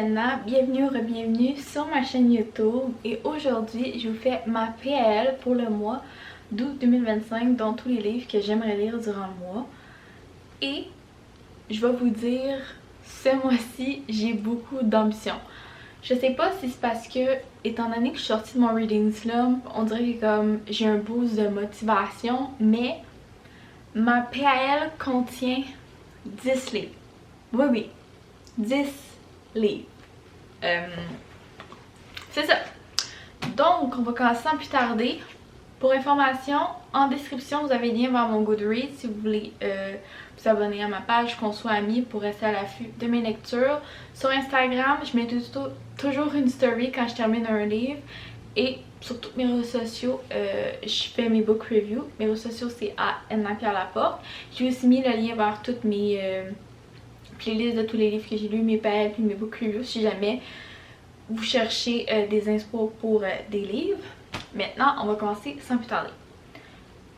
Elna, bienvenue ou re-bienvenue sur ma chaîne YouTube et aujourd'hui je vous fais ma PL pour le mois d'août 2025 dans tous les livres que j'aimerais lire durant le mois. Et je vais vous dire, ce mois-ci j'ai beaucoup d'ambition. Je sais pas si c'est parce que, étant donné que je suis sortie de mon reading slump, on dirait que comme j'ai un boost de motivation, mais ma PL contient 10 livres. Oui, 10 livres. C'est ça. Donc, on va commencer sans plus tarder. Pour information, en description, vous avez le lien vers mon Goodreads si vous voulez vous abonner à ma page Qu'on soit amis pour rester à l'affût de mes lectures. Sur Instagram, je mets toujours une story quand je termine un livre. Et sur tous mes réseaux sociaux, je fais mes book reviews. Mes réseaux sociaux, c'est à Elna Pierre Laporte. J'ai aussi mis le lien vers toutes mes playlists de tous les livres que j'ai lus, mes pages puis mes book reviews si jamais vous cherchez des inspos pour des livres. Maintenant, on va commencer sans plus tarder.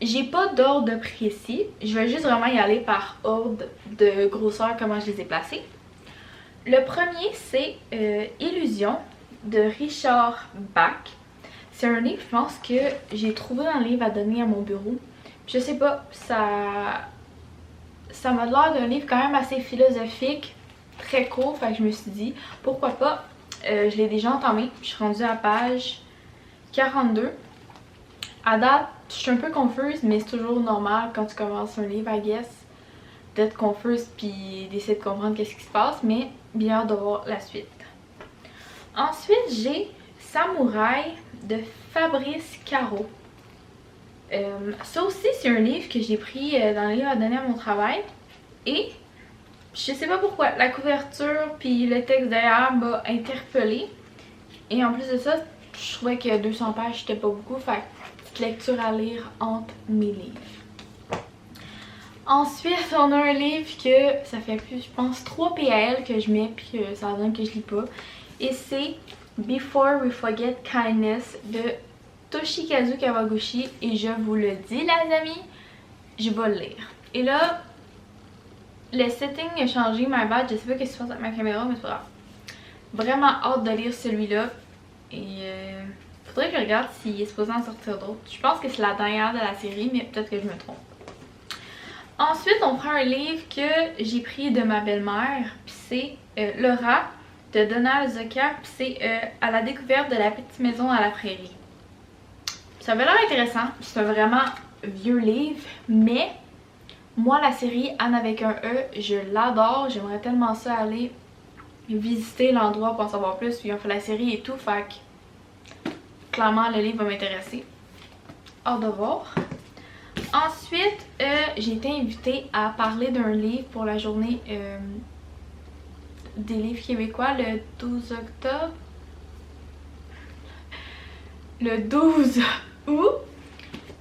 J'ai pas d'ordre précis, je vais juste vraiment y aller par ordre de grosseur, comment je les ai placés. Le premier, c'est Illusion de Richard Bach. C'est un livre, je pense, que j'ai trouvé un livre à donner à mon bureau. Je sais pas, ça m'a l'air d'un livre quand même assez philosophique, très court, fait que je me suis dit, pourquoi pas. Je l'ai déjà entamé, je suis rendue à la page 42. À date, je suis un peu confuse, mais c'est toujours normal quand tu commences un livre, I guess, d'être confuse puis d'essayer de comprendre qu'est-ce qui se passe, mais bien hâte de voir la suite. Ensuite, j'ai Samouraï de Fabrice Caro. Ça aussi, c'est un livre que j'ai pris dans les livres à donner à mon travail. Et je sais pas pourquoi, la couverture puis le texte derrière m'a interpellée. Et en plus de ça, je trouvais que 200 pages c'était pas beaucoup. Fait petite lecture à lire entre mes livres. Ensuite, on a un livre que ça fait plus, je pense, 3 PL que je mets puis ça donne que je lis pas. Et c'est Before We Forget Kindness de Toshikazu Kawaguchi. Et je vous le dis, les amis, je vais le lire. Et là, le setting a changé, my bad, je sais pas ce qui se passe avec ma caméra, mais c'est pas grave. Vraiment hâte de lire celui-là. Et faudrait que je regarde s'il est supposé en sortir d'autres. Je pense que c'est la dernière de la série, mais peut-être que je me trompe. Ensuite, on prend un livre que j'ai pris de ma belle-mère, puis c'est Le Rat de Donald Zucker, puis c'est à la découverte de la petite maison à la prairie. Ça avait l'air intéressant, c'est un vraiment vieux livre, mais moi la série Anne avec un E, je l'adore, j'aimerais tellement ça aller visiter l'endroit pour en savoir plus, puis on fait la série et tout, fait que clairement le livre va m'intéresser. Hâte de voir. Ensuite, j'ai été invitée à parler d'un livre pour la journée des livres québécois le 12 octobre. Le 12 août.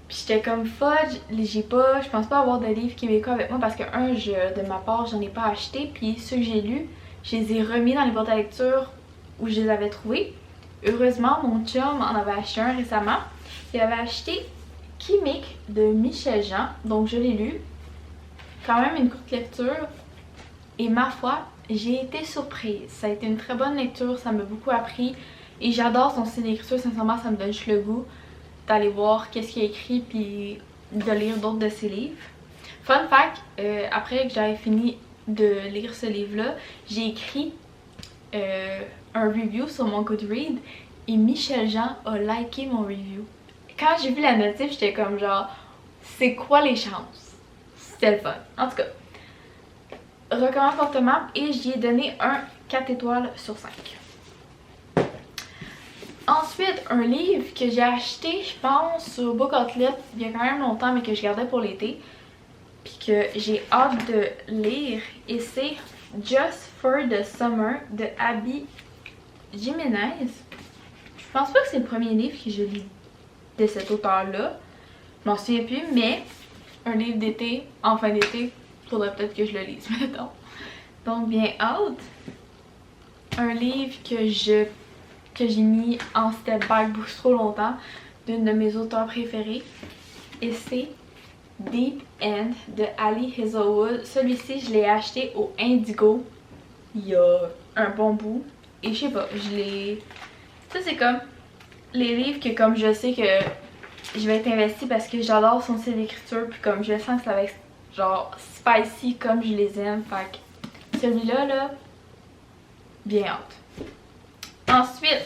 Puis j'étais comme fudge, je pense pas avoir de livres québécois avec moi parce que de ma part, j'en ai pas acheté. Puis ceux que j'ai lus, je les ai remis dans les boîtes à lecture où je les avais trouvés. Heureusement, mon chum en avait acheté un récemment. Il avait acheté Kimik de Michel Jean, donc je l'ai lu. Quand même une courte lecture. Et ma foi, j'ai été surprise. Ça a été une très bonne lecture, ça m'a beaucoup appris. Et j'adore son style d'écriture, sincèrement, ça me donne juste le goût d'aller voir qu'est-ce qu'il a écrit puis de lire d'autres de ses livres. Fun fact, après que j'avais fini de lire ce livre-là, j'ai écrit un review sur mon Goodreads et Michel Jean a liké mon review. Quand j'ai vu la notif, j'étais comme genre, c'est quoi les chances? C'était le fun. En tout cas, recommande fortement et j'y ai donné un 4 étoiles sur 5. Ensuite, un livre que j'ai acheté, je pense, sur Book Outlet il y a quand même longtemps, mais que je gardais pour l'été. Puis que j'ai hâte de lire. Et c'est Just for the Summer de Abby Jiménez. Je pense pas que c'est le premier livre que je lis de cet auteur-là. Je m'en souviens plus, mais un livre d'été, en fin d'été, faudrait peut-être que je le lise, mettons. Donc, bien hâte. Un livre que j'ai mis en step back beaucoup trop longtemps d'une de mes auteurs préférés et c'est Deep End de Ali Hazelwood. Celui-ci je l'ai acheté au Indigo il y a un bon bout Et je sais pas, je les... Ça c'est comme les livres que comme je sais que je vais être investie parce que j'adore son style d'écriture. Puis comme je sens que ça va être genre spicy comme je les aime. Fait que celui-là, là, bien hâte. Ensuite,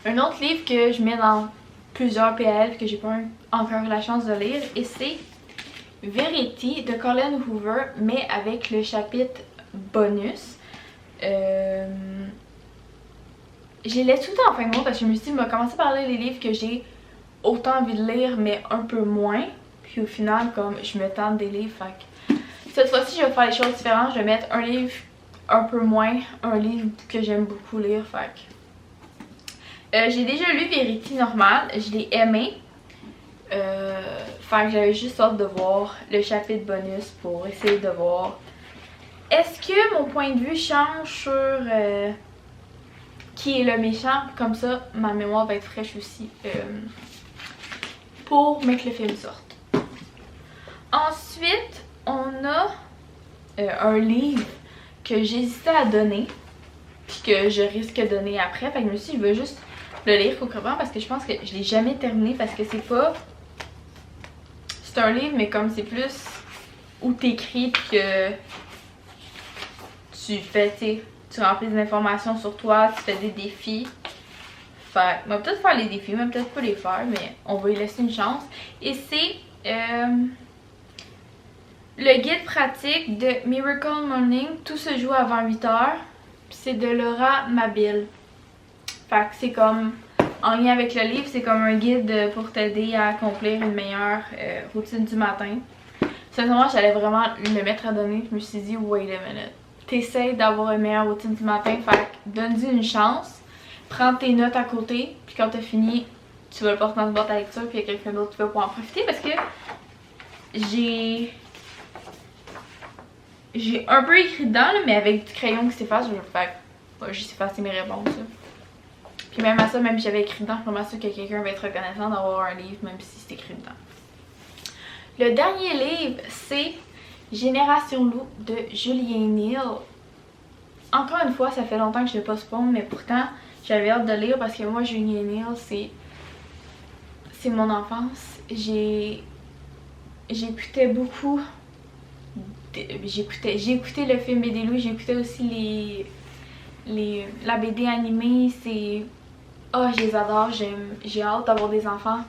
un autre livre que je mets dans plusieurs PL que j'ai pas encore eu la chance de lire. Et c'est Verity de Colin Hoover, mais avec le chapitre bonus. Je les laisse tout le temps en fin de mois parce que je me suis dit, je vais commencer par lire les livres que j'ai autant envie de lire, mais un peu moins. Puis au final, comme je me tente des livres, fait que cette fois-ci, je vais faire les choses différentes. Je vais mettre un livre un peu moins, un livre que j'aime beaucoup lire, fait que... j'ai déjà lu Verity normal, je l'ai aimé. Fait que j'avais juste hâte de voir le chapitre bonus pour essayer de voir. Est-ce que mon point de vue change sur qui est le méchant? Comme ça, ma mémoire va être fraîche aussi pour mettre le film sorte. Ensuite, on a un livre que j'hésitais à donner, puis que je risque de donner après. Fait que je me suis dit, je veux juste le lire concrètement parce que je pense que je l'ai jamais terminé parce que c'est pas... C'est un livre, mais comme c'est plus où t'écris puis que tu fais, tu remplis des informations sur toi, tu fais des défis. Fait on va peut-être faire les défis, mais peut-être pas les faire, mais on va y laisser une chance. Et c'est le guide pratique de Miracle Morning. Tout se joue avant 8h. C'est de Laura Mabille. Fait que c'est comme, en lien avec le livre, c'est comme un guide pour t'aider à accomplir une meilleure routine du matin. Sincèrement, j'allais vraiment le mettre à donner. Je me suis dit, wait a minute. T'essayes d'avoir une meilleure routine du matin, fait que donne-lui une chance. Prends tes notes à côté, puis quand t'as fini, tu vas le porter dans une boîte à lecture, puis il y a quelqu'un d'autre qui va pouvoir en profiter parce que j'ai un peu écrit dedans, là, mais avec du crayon qui s'efface, je vais faire juste effacer mes réponses. Là. Puis même à ça, même si j'avais écrit dedans, je suis vraiment sûre que quelqu'un va être reconnaissant d'avoir un livre, même si c'est écrit dedans. Le dernier livre, c'est Génération Loup de Julien Neal. Encore une fois, ça fait longtemps que je le postpone, mais pourtant, j'avais hâte de lire parce que moi, Julien Neal, c'est mon enfance. J'écoutais beaucoup. J'écoutais le film BD Loup, j'écoutais aussi la BD animée. Oh, je les adore. J'ai hâte d'avoir des enfants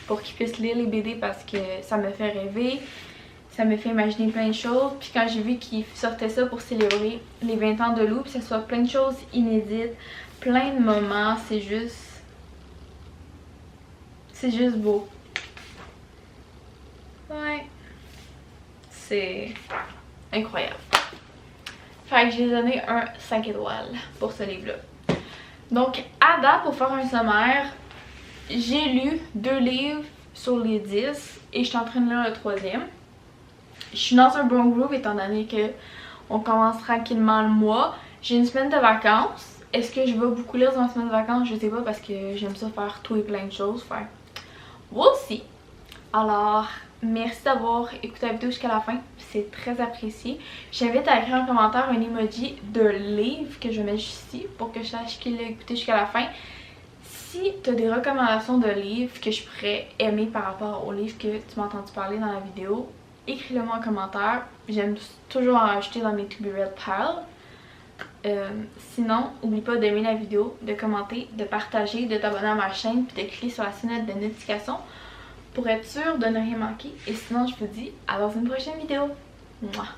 pour qu'ils puissent lire les BD parce que ça me fait rêver. Ça me fait imaginer plein de choses. Puis quand j'ai vu qu'ils sortaient ça pour célébrer les 20 ans de Loup, puis que ce soit plein de choses inédites, plein de moments, c'est juste beau. Ouais. C'est incroyable. Fait que j'ai donné un 5 étoiles pour ce livre-là. Donc, à date, pour faire un sommaire, j'ai lu 2 livres sur les 10 et je suis en train de lire le 3e. Je suis dans un bon groupe étant donné que on commence tranquillement le mois. J'ai une semaine de vacances. Est-ce que je vais beaucoup lire dans ma semaine de vacances? Je sais pas parce que j'aime ça faire tout et plein de choses. Faire we'll see. Alors, merci d'avoir écouté la vidéo jusqu'à la fin. C'est très apprécié. J'invite à écrire en commentaire un emoji de livre que je mets juste ici pour que je sache qui l'a écouté jusqu'à la fin. Si tu as des recommandations de livres que je pourrais aimer par rapport au livre que tu m'as entendu parler dans la vidéo, écris-le-moi en commentaire. J'aime toujours en rajouter dans mes To Be Read pile. Sinon, n'oublie pas d'aimer la vidéo, de commenter, de partager, de t'abonner à ma chaîne puis de cliquer sur la sonnette de notification pour être sûr de ne rien manquer. Et sinon, je vous dis à dans une prochaine vidéo. Mouah.